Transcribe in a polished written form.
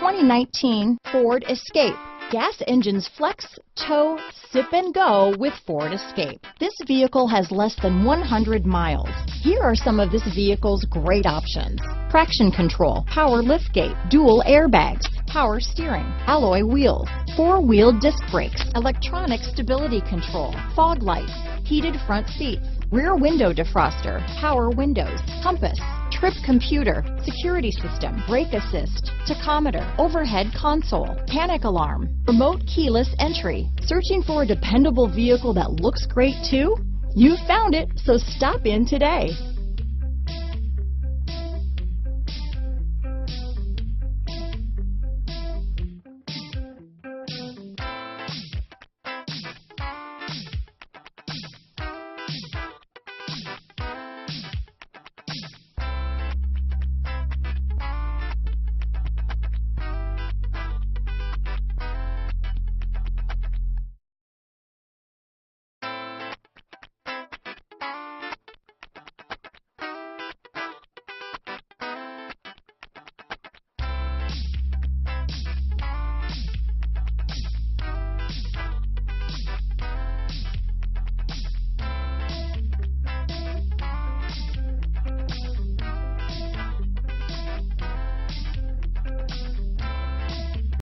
2019 Ford Escape. Gas engines flex, tow, sip and go with Ford Escape. This vehicle has less than 100 miles. Here are some of this vehicle's great options: traction control, power liftgate, dual airbags, power steering, alloy wheels, four-wheel disc brakes, electronic stability control, fog lights, heated front seats, rear window defroster, power windows, compass, trip computer, security system, brake assist, tachometer, overhead console, panic alarm, remote keyless entry. Searching for a dependable vehicle that looks great too? You found it, so stop in today.